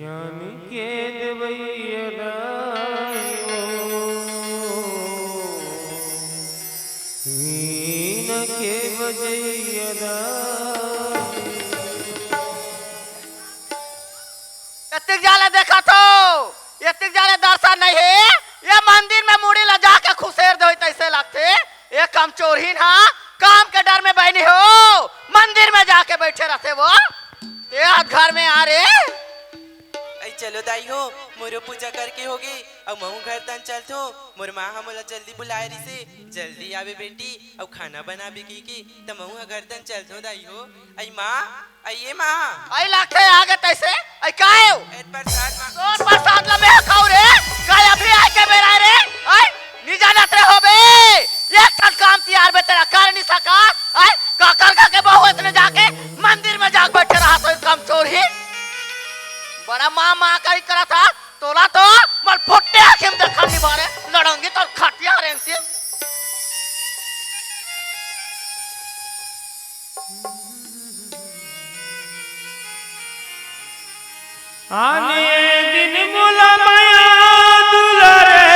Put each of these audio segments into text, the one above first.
ज्ञान के देवैया वीण के बजैया इतक जाले देखा तो इतक जाले दर्शन नहीं है ये मंदिर में मुड़ी लजा के खुशेर दो तैसे लगते ये कम चोरी ना काम के डर में बहनी हो मंदिर में जाके बैठे रहते वो ये घर में आ रे चलो दाई हो मोरो पूजा करके होगी अब महू घर तन चलतो मोर माँ मोला जल्दी बुलाए रही से जल्दी आवे बेटी अब खाना बना भी की तो महू घर तन चलतो दाई हो आई माँ आइए माँ आई लाखे आगे तैसे आई काहे हो एक प्रसाद माँ तो प्रसाद ला मैं खाऊ रे काय अभी आके बेरा रे आई नी जानत रे होबे एक ठन काम तैयार बे तेरा कर नहीं सका आई का के बहू इतने जाके मंदिर में जाके बैठे रहा तो कम चोर ही बड़ा माँ का ही करा था तोला तो मल फुट्टे आखिम देखा नहीं बारे लड़ोंगी तो खटिया रेंती आने दिन मुला माया दुलारे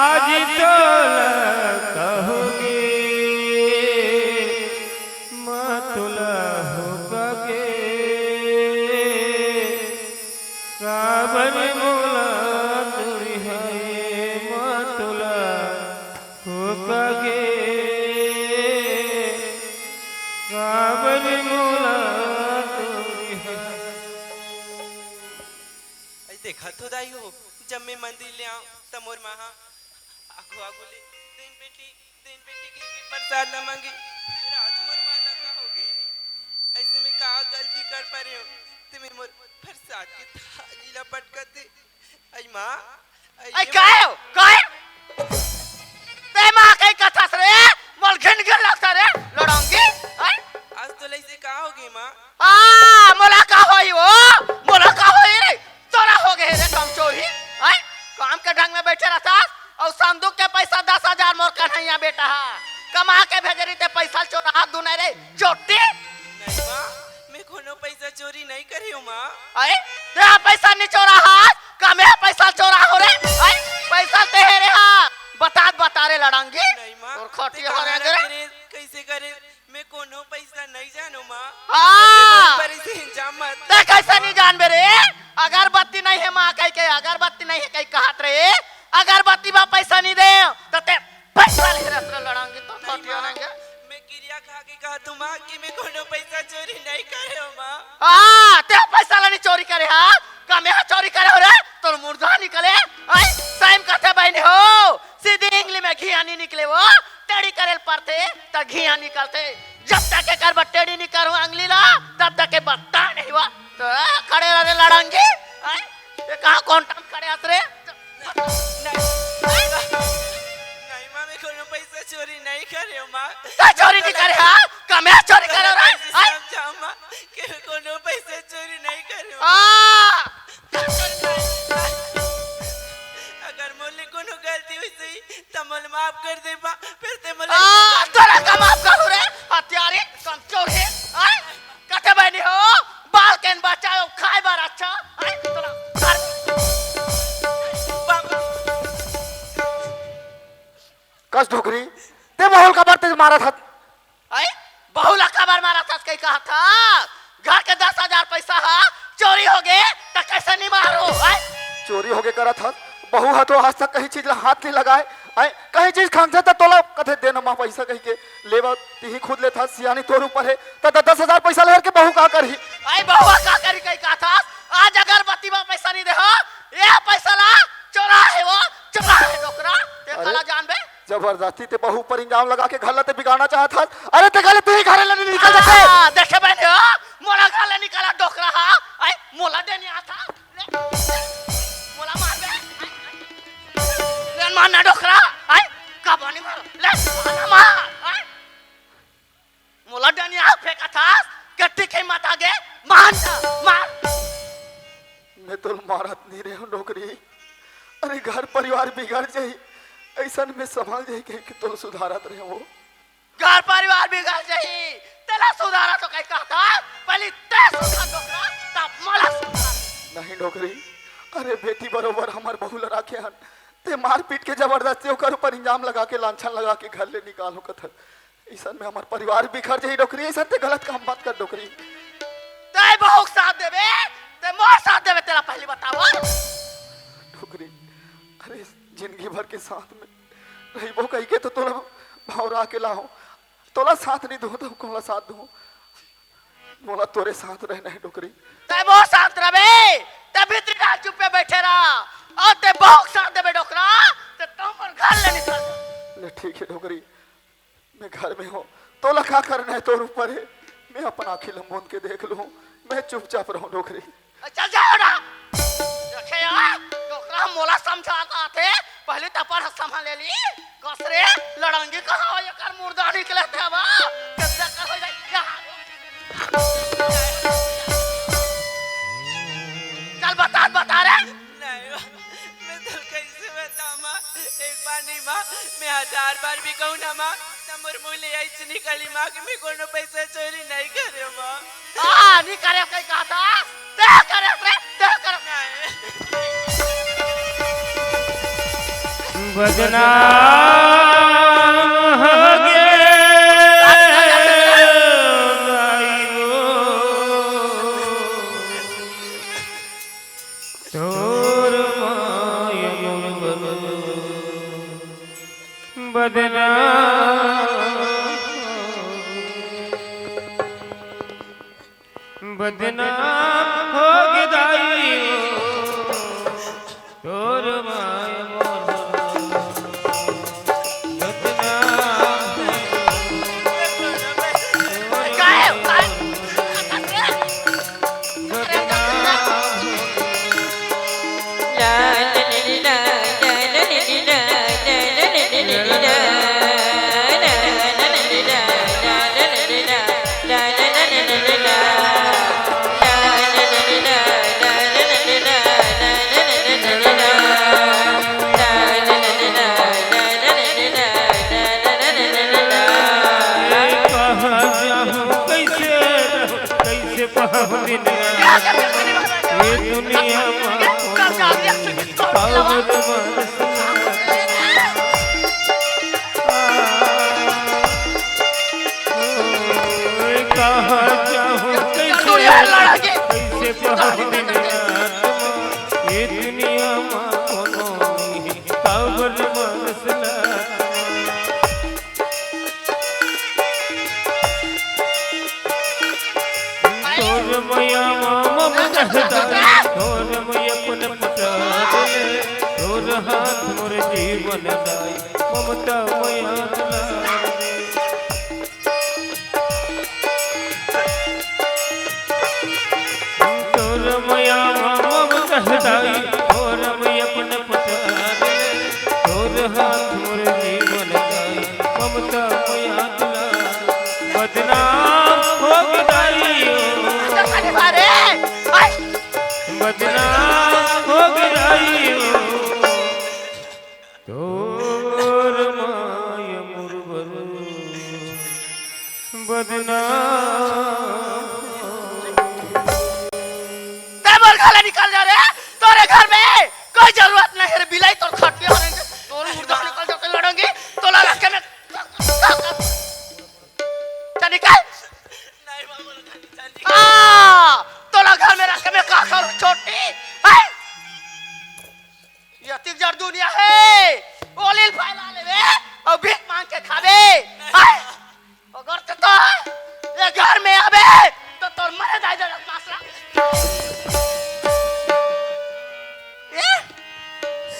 आज तो कहोगे मतुला होगे काबर मुला तुरी है मतुला होगे काबर मुला देखा तो दाई हो जब मैं मंदिर ले आऊं तब मोर माँ आगू आगू ले दिन बेटी की प्रसाद न मांगी रात मोर माँ लगा हो गई ऐसे में कहा गलती कर पा रही हूँ तुम्हें मोर प्रसाद की थाली लपट कर दे आई माँ आई काहे ते माँ कहीं कथा रे मोल घिन लगता रे लड़ोंगी आई आज तो लैसे कहा होगी माँ मोला का होई वो मोला का होई रे तोरा हो गए रे कम चोरी आई काम के ढंग में बैठे रहता और संदूक के पैसा 10,000 मोर कन्हैया बेटा कमा के भेजे रही ते पैसा चोरा हाथ दुने रे चोटी नहीं माँ मैं कोनो पैसा चोरी नहीं करी हूँ माँ आई तेरा पैसा नहीं चोरा हाथ कमे पैसा चोरा हो रे आई पैसा ते है रे बता रे लड़ांगी नहीं माँ और खटी हो रे कैसे करे मैं कोनो पैसा नहीं जानू माँ हाँ पर इसे इंजाम मत ते कैसे नहीं जान बे रे अगरबत्ती नहीं है माँ कहीं के अगरबत्ती नहीं है कहीं कहत रे अगरबत्ती बा पैसा नहीं दे तो ते पैसा ले रहा लड़ांगे तो खटी हो रहेंगे मैं क्रिया खा के कहा तू माँ कि मैं कोनो पैसा चोरी नहीं करे हो माँ हाँ ते पैसा लानी चोरी करे हाँ कमे चोरी करे हो रे तो मुर्गा निकले आई टाइम कथे बहने हो सीधी इंगली में घिया नहीं निकले वो टेढ़ी करेल पड़ते तो घिया निकलते जब तक के कर टेढ़ी नहीं करूँ अंगली ला तब तक के बत्ता नहीं हुआ तो खड़े रहे लड़ांगे ये कहाँ कौन टाइम खड़े हंस रे नहीं माँ मैं कोनो पैसा चोरी नहीं करे हो माँ क्या चोरी नहीं करे हाँ कमे चोरी करे हो रे समझाओ माँ कि कोनो पैसा चोरी नहीं करे हो अगर मोले कोनो गलती हुई सही तो मोल माफ कर दे माँ फिर ते मोले तोरा का माफ करू रे हत्यारी कम चोरी आई कथे बहनी हो बाल केन बचाओ खाए बार अच्छा आई तोरा कस ढोकरी ते बहुल का बार ते मारा था आई बहुला खबर मारा था कहीं कहा था घर के 10,000 पैसा हा चोरी हो गए तो कैसे नहीं मारो आई चोरी हो गए करा था बहु हा तो आज तक कहीं चीज हाथ नहीं लगाए आई कहीं चीज खांगते तो तोला कथे देना माँ पैसा कहीं के लेवा ही खुद ले था सियानी तोर ऊपर है तो 10,000 पैसा लेकर के बहु का करी आई बहुआ का करी कहीं कहा था आज अगरबत्ती में पैसा नहीं दे हो ये पैसा ला चोरा है वो चोरा है डोकरा ते काला जान बे जबरदस्ती ते बहु पर इंजाम लगा के घर ते बिगाड़ना चाहता था अरे ते गले तू ही घर ले निकल जाते देखे बहने हो मोला घर ले निकाला डोकरा हा आई मोला देने आता मोला मार बे ले मारना डोकरा आई कबानी मार ले मारना मार आई मोला देने आ फेंका था गट्टी के मत आगे मार मैं तो मारत नहीं रहे नौकरी अरे घर परिवार बिगड़ जाई ऐसा में समाज है कि तो सुधारत रहे वो घर परिवार बिगड़ जाई तेला सुधारा तो कहीं कहता पहले ते सुधार डोकरा तब मला सुधार। नहीं डोकरी, अरे बेटी बरोबर हमार बहू लड़ा के हन ते मार पीट के जबरदस्ती ओकर ऊपर इंजाम लगा के लांछन लगा के घर ले निकालो कथन ऐसा में हमार परिवार बिखर जाई डोकरी। ऐसा ते गलत काम मत कर डोकरी। ते बहुत साथ देबे ते मोर साथ देबे तेरा पहले बताओ। डोकरी अरे जिंदगी भर के साथ में रहीबो कही के तो तोला भावरा के लाओ तोला साथ नहीं दो तो कोला साथ दो मोला तोरे साथ रहना है डोकरी। ते बहुत साथ रबे ते भीतर डाल चुप पे बैठे रहा और ते बहुत साथ देबे डोकरा ते तुम पर घर ले निकल जा। ले ठीक है डोकरी, मैं घर में हूँ तोला क्या करना है तोर ऊपर है। मैं अपना आँखें लंबोन के देख लूँ, मैं चुपचाप रहूँ डोकरी। चल जाओ ना देखे यार डोकरा मोला समझाता थे पहले तपर संभाल ले ली कसरे लड़ंगी कहाँ हो ये कर मुर्दा निकले थे बा कैसे कर हो जाए चल बता रे। नहीं मैं तो कैसे बताऊं माँ, एक बार नहीं माँ मैं 1000 बार भी कहूँ ना माँ तमोर मुले ऐसी निकली माँ कि मैं कोनो पैसा चोरी नहीं करे माँ। हाँ नहीं करे कहीं कहा था ते करे रे ते करे बदनाम हो गए तोर माय बदनाम हो गई तोर माय हाथ मोर जीवन दाई ममता मया तोर मया ममता दाई तोर मैं अपन पटा दे तोर हाथ मोर जीवन दाई ममता मया बदनाम हो गई बदनाम हो गई तोर माय मुरबर बदनाम तेमर घर निकल जा रे तोरे घर में कोई जरूरत नहीं रे बिलाई तोर खटिया होने तोर मुर्दा निकल जाते लड़ेंगे तोला रख के मैं चल निकल नहीं मामा तोला घर में रख के मैं का करूं छोटी है ये तिजर दुनिया है ओलिल फैला लेवे और भीख मांग के खावे है अगर तो ये घर में आवे तो तोर मरे जाए जरा मासरा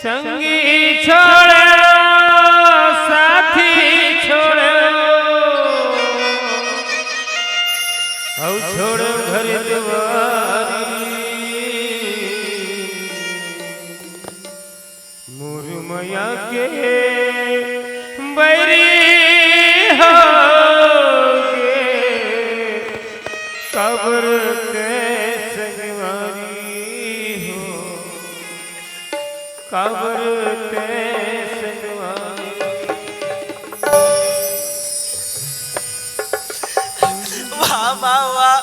संगी छोड़े साथी छोड़े औ छोड़ घर द्वारी मुरमया के बैरी हो कब्र ते संगवारी हो कब्र ते संगवारी वाह वाह वाह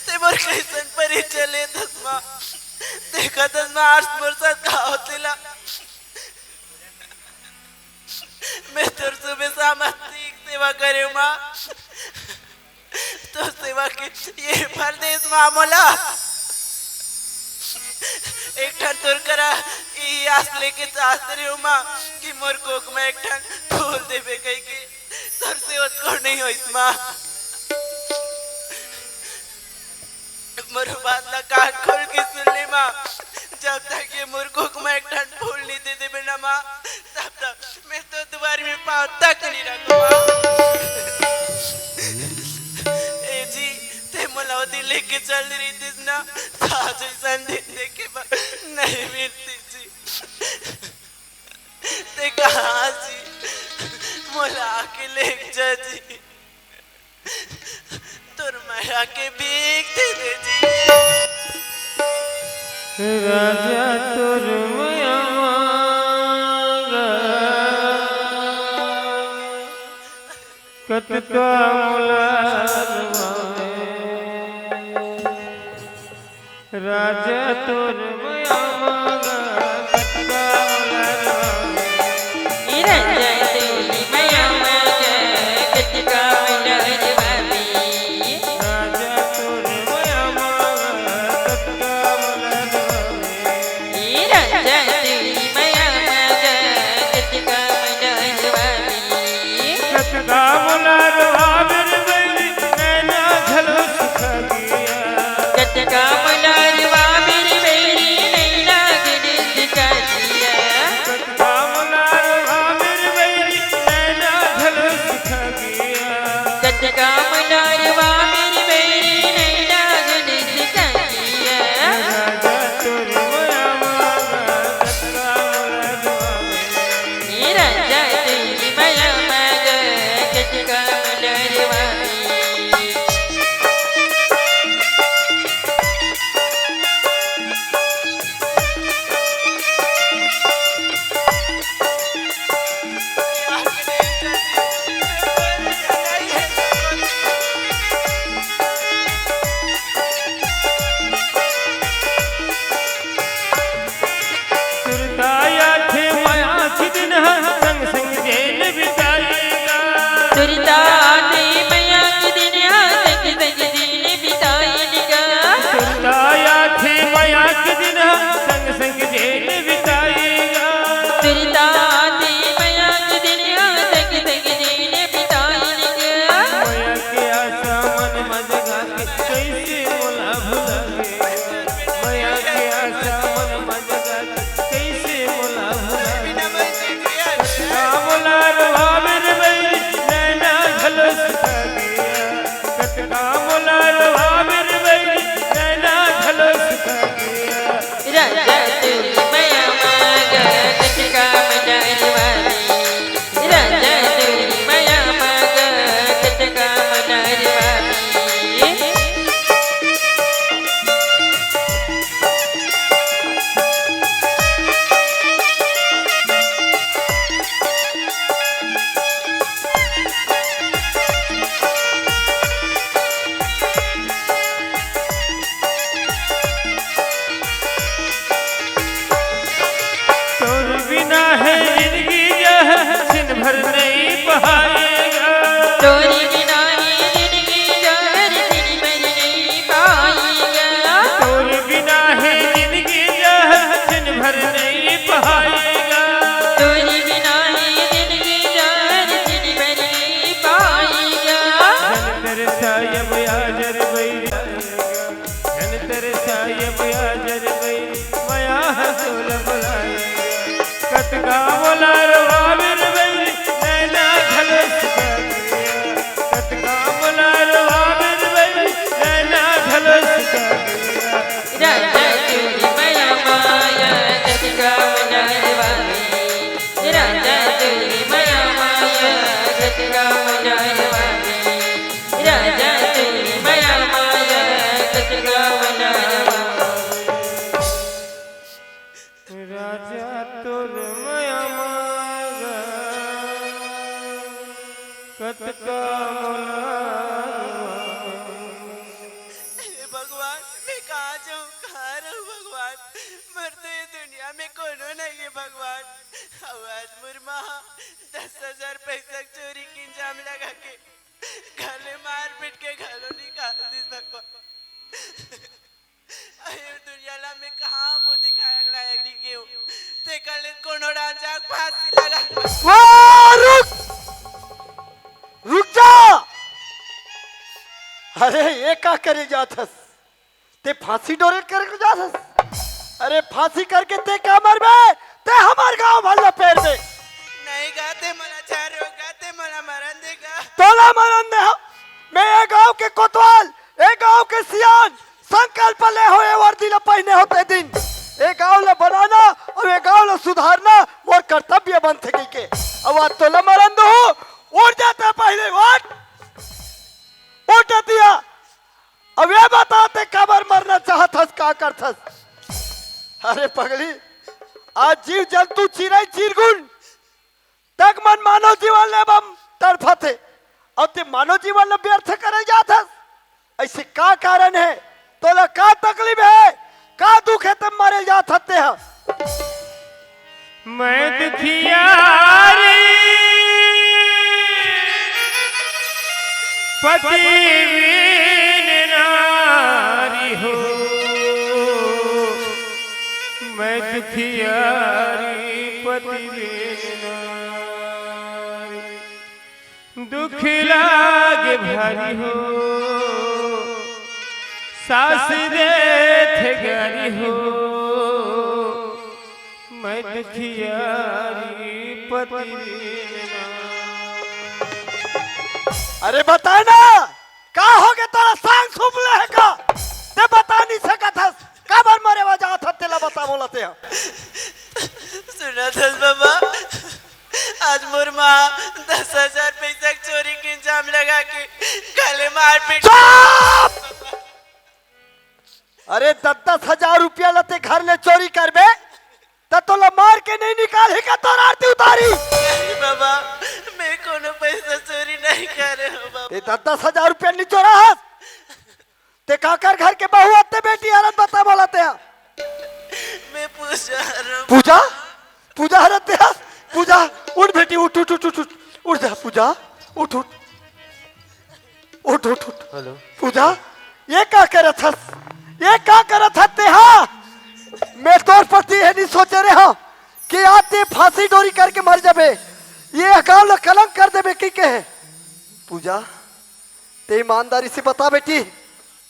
ते मोर कैसन परी चले तस्मा देखा तस्मा 8 वर्षात का होतेला मैं तर सुबह सामती सेवा करे माँ तो सेवा की ये फल देश मामला एक ठन तुर करा ये आस लेके चाहते रहे माँ कि मोर कोक में एक ठन फूल देवे कहीं के तर से उत्कोड़ नहीं हो इस माँ मोर बात ला कान खोल के सुन ले माँ जब तक ये मोर कोक में एक ठन फूल नहीं दे दे बिना माँ तब तक मैं तो दोबारा में पाँव तक नहीं रखूँगा ए जी ते मलावती लेके चल रही थी ना ताज संधि देखे नहीं मिलती जी ते कहाँ जी मोला के ले जा जी तुर माया के बीक दे दे जी राजा तुर माया मांगा कतका राजा तुर माया मांगा कतका भगवान में कोनो नहीं है भगवान। आज मोर माँ 10,000 पैसा चोरी की इंजाम लगा के गले मार पीट के घरों निकाल दी भगवान। अरे दुनिया में कहाँ मुँह दिखाया लायक नहीं क्यों ते कल कोनो राजा फांसी लगा। रुक जा। अरे ये का करे जाथस? ते फांसी डोरे करे जाथस? अरे फांसी करके ते का मरबे? ते हमार गांव भल्ला पैर दे नहीं गाते मला चार हो गाते मला मरण देगा। तोला मरन दे। मैं ये गांव के कोतवाल, ये गांव के सियान संकल्प ले होए वर्दी ल पहने होते दिन ये गांव ल बनाना और ये गांव ल सुधारना मोर कर्तव्य बन थे के। अब आज तोला मरन दो उड़ जाता पहले उठ दिया। अब ये बताते कबर मरना चाहतस का करथस? अरे पगली आज जीव जंतु चिराई चिरगुन तक मन मानव जीवन ले बम तड़फते अब ते मानव जीवन ले व्यर्थ करे जाथस। ऐसे का कारण है? तोला का तकलीफ है? का दुख है तुम मारे जात हते हैं? मैं दुखियारी पतिवीन नारी हो। मैं दुखियारी पतिवीन नारी दुख लागे भारी हो। सास दे गारी हो। मैं दुखियारी पतिवीन अरे बता ना का हो गया तेरा सांग सुपले है का? ते बता नहीं सका था कबर मरे वजह था तेला बता बोलते हैं। सुना था बाबा आज मोर माँ 10,000 पैसा चोरी के इंजाम लगा के गले मार पीट। अरे 10,000 रुपया लते घर ले चोरी करबे तो मार के नहीं निकाले का तोर आरती उतारी। नहीं बाबा मैं कोनो पैसा चोरी नहीं कर रहे हो बाबा। ते 10,000 रुपया नहीं चोरा है ते काकर घर के बहू आते बेटी औरत बता बोलते हैं। मैं पूजा पूजा पूजा हरते हैं। पूजा उठ बेटी उठ उठ उठ उठ उठ जा पूजा उठ उठ उठ उठ उठ। हेलो पूजा ये क्या करत हस? ये क्या करत हते? हाँ मैं तोर प्रति है नहीं सोचे रहे हो कि आते फांसी डोरी करके मर जाबे ये अकाल कलंक कर देबे की के है? पूजा ते ईमानदारी से बता बेटी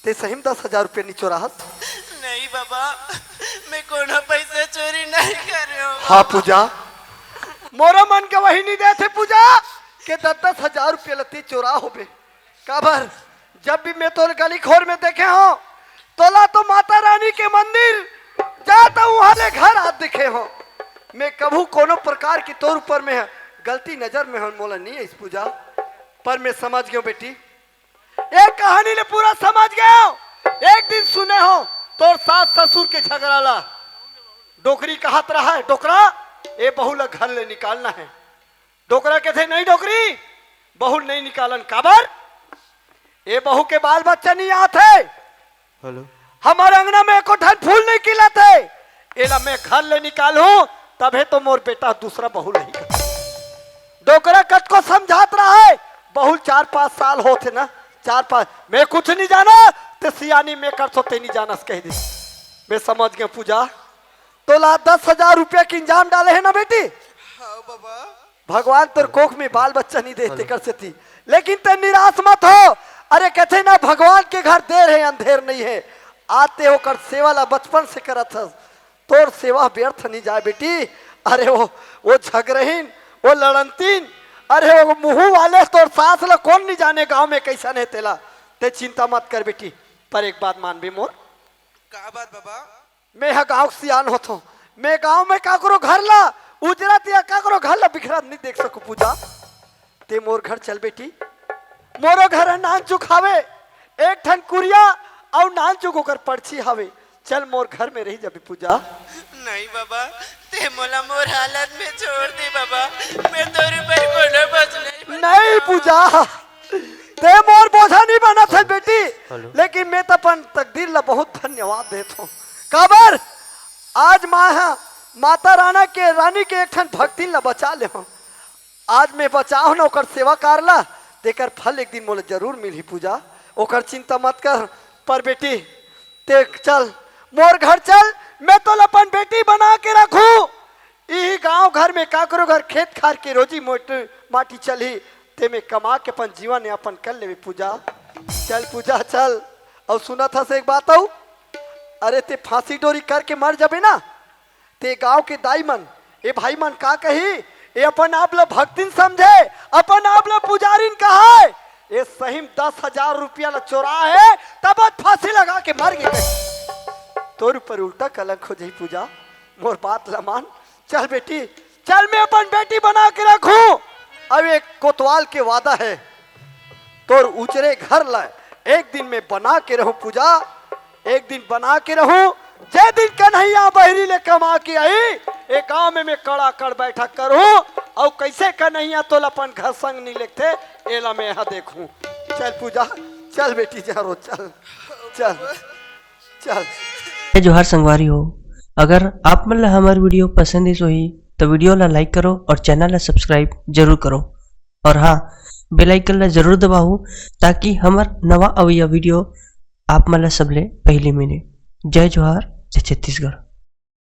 ते सही में 10,000 रुपये नहीं चोरा हस? नहीं बाबा मैं कोनो पैसा चोरी नहीं कर रही हूँ। हाँ पूजा मोरा मन के वही नहीं देते पूजा के 10,000 रुपये लती चोरा हो बे काबर जब भी मैं तोर गली खोर में देखे हो तोला तो माता रानी के मंदिर जाता हूँ वहां घर हाथ दिखे हो। मैं कभू कोनो प्रकार की तौर ऊपर में गलती नजर में हो मोला नहीं है इस पूजा पर मैं समझ गया बेटी एक कहानी ने पूरा समझ गया हो। एक दिन सुने हो तोर सास ससुर के झगड़ा ला डोकरी का हाथ रहा है डोकरा ए बहू ला घर ले निकालना है। डोकरा कहते नहीं डोकरी बहू नहीं निकालन काबर ए बहू के बाल बच्चा नहीं आते। हेलो हमारे अंगना में एको ठन फूल नहीं खिला थे एला मैं घर ले निकालू तबे तो मोर बेटा दूसरा बहू नहीं कर। डोकरा कट को समझात रहा है बहू 4-5 साल होते ना 4-5 मैं कुछ नहीं जाना ते सियानी में कर सोते नहीं जाना कह दी। मैं समझ गया पूजा तो ला 10,000 रुपया की इंजाम डाले है ना बेटी। हाँ बाबा भगवान तेरे कोख में बाल बच्चा नहीं देते कर सकती लेकिन ते निराश मत हो। अरे कहते ना भगवान के घर देर है अंधेर नहीं है आते हो कर सेवा ला बचपन से करत हस तोर सेवा व्यर्थ नहीं जाए बेटी। अरे वो झगरहीन वो लड़नतीन अरे वो मुंह वाले तोर सास ला कौन नहीं जाने गांव में कैसा नहीं तेला ते चिंता मत कर बेटी। पर एक बात मान भी मोर का बात बाबा? मैं यहाँ गाँव सियान होता हूँ मैं गाँव में काकरो घर ला उजरत या काकरो घर ला बिखरा नहीं देख सकू पूजा ते मोर घर चल बेटी। मोरो घर है नान चुक हावे एक ठन कुरिया और नान चुक होकर पर्ची हावे चल मोर घर में रही जब पूजा। नहीं बाबा ते मोला मोर हालत में छोड़ दे बाबा मैं तोरे पर कोनो बच नहीं पूजा ते मोर बोझा नहीं बना था बेटी लेकिन मैं तो अपन तकदीर ला बहुत धन्यवाद देता हूँ काबर आज माँ माता रानी के एक ठन भक्ति ला बचा ले हम। आज मैं बचाओ ना ओकर सेवा कारला, तेकर फल एक दिन मोले जरूर मिली पूजा, ओकर चिंता मत कर। पर बेटी ते चल मोर घर चल, मैं तो अपन बेटी बना के रखू। यही गांव घर में का करो, घर खेत खार के रोजी माटी चली ते में कमा के अपन जीवन यापन कर ले पूजा। चल पूजा चल। और सुना था से एक बात आऊ, अरे ते फांसी डोरी करके मर जाबे ना, ते गांव के दाई मन ए भाई मन का कही, ये अपन आप ला भक्तिन समझे, अपन आप ला पुजारिन कहा है, ये सही 10,000 रुपया ला चोरा है तब फांसी लगा के मर गए। तोर ऊपर उल्टा कलंक हो जाई पूजा, मोर बात ला मान। चल बेटी चल, मैं अपन बेटी बना के रखूं। अब एक कोतवाल के वादा है, तोर उचरे घर ला एक दिन में बना के रहूं पूजा, एक दिन बना के रहूं। जे दिन कन्हैया बहरी ले कमा के आई, एक गांव में मैं कड़ा कर बैठक करूं, और कैसे कन्हैया तो अपन घर संग नहीं लेते एला मैं यहाँ देखूं। चल पूजा चल बेटी जा रो, चल चल चल। जोहार संगवारी हो, अगर आप मन ला हमार वीडियो पसंद है सोही तो वीडियो ला लाइक करो और चैनल ला सब्सक्राइब जरूर करो। और हाँ, बेल आइकन ला जरूर दबाओ ताकि हमार नवा अवैया वीडियो आप मन ला सबले पहले मिले। जय जोहार, जय छत्तीसगढ़।